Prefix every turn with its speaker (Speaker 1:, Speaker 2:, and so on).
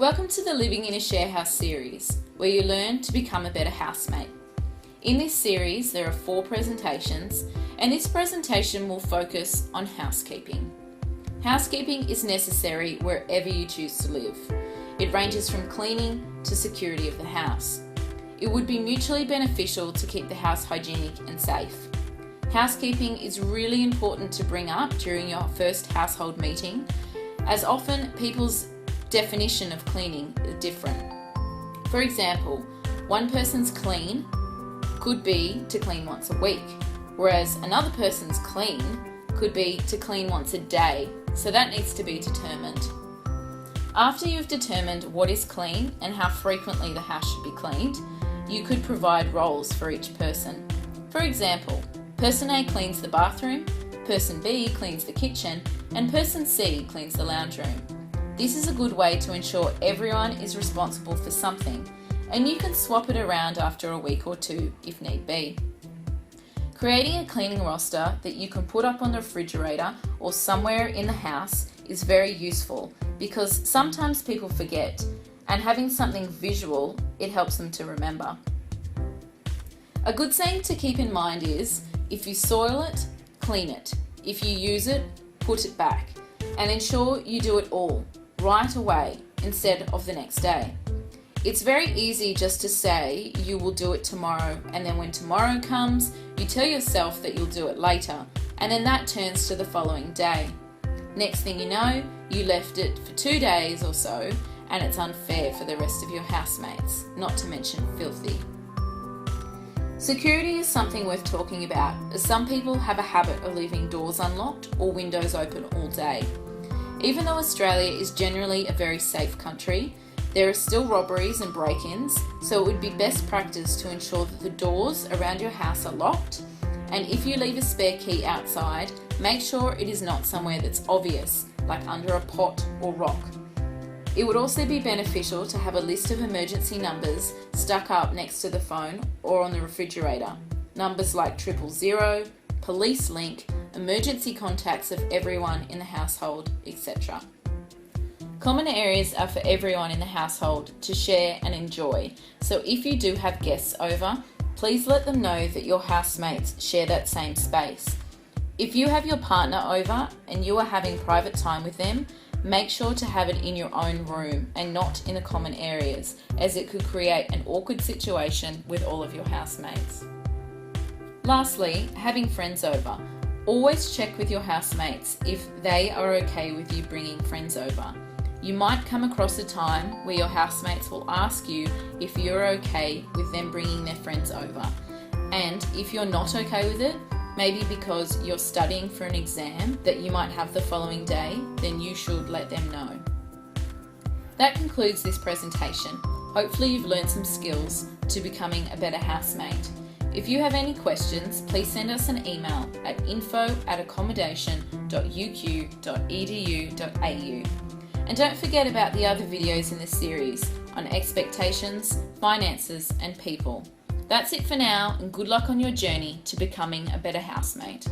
Speaker 1: Welcome to the Living in a Share House series, where you learn to become a better housemate. In this series, there are 4 presentations, and this presentation will focus on housekeeping. Housekeeping is necessary wherever you choose to live. It ranges from cleaning to security of the house. It would be mutually beneficial to keep the house hygienic and safe. Housekeeping is really important to bring up during your first household meeting, as often people's definition of cleaning is different. For example, one person's clean could be to clean once a week, whereas another person's clean could be to clean once a day, so that needs to be determined. After you've determined what is clean and how frequently the house should be cleaned, you could provide roles for each person. For example, Person A cleans the bathroom, Person B cleans the kitchen, and Person C cleans the lounge room. This is a good way to ensure everyone is responsible for something, and you can swap it around after a week or 2 if need be. Creating a cleaning roster that you can put up on the refrigerator or somewhere in the house is very useful because sometimes people forget, and having something visual, it helps them to remember. A good saying to keep in mind is, if you soil it, clean it. If you use it, put it back. And ensure you do it all, right away, instead of the next day. It's very easy just to say you will do it tomorrow, and then when tomorrow comes, you tell yourself that you'll do it later, and then that turns to the following day. Next thing you know, you left it for 2 days or so, and it's unfair for the rest of your housemates, not to mention filthy. Security is something worth talking about, as some people have a habit of leaving doors unlocked or windows open all day. Even though Australia is generally a very safe country, there are still robberies and break-ins, so it would be best practice to ensure that the doors around your house are locked, and if you leave a spare key outside, make sure it is not somewhere that's obvious, like under a pot or rock. It would also be beneficial to have a list of emergency numbers stuck up next to the phone or on the refrigerator. Numbers like 000, police link, emergency contacts of everyone in the household, etc. Common areas are for everyone in the household to share and enjoy, so if you do have guests over, please let them know that your housemates share that same space. If you have your partner over and you are having private time with them, make sure to have it in your own room and not in the common areas, as it could create an awkward situation with all of your housemates. Lastly, having friends over. Always check with your housemates if they are okay with you bringing friends over. You might come across a time where your housemates will ask you if you're okay with them bringing their friends over. And if you're not okay with it, maybe because you're studying for an exam that you might have the following day, then you should let them know. That concludes this presentation. Hopefully you've learned some skills to becoming a better housemate. If you have any questions, please send us an email at info@accommodation.uq.edu.au. And don't forget about the other videos in this series on expectations, finances and people. That's it for now, and good luck on your journey to becoming a better housemate.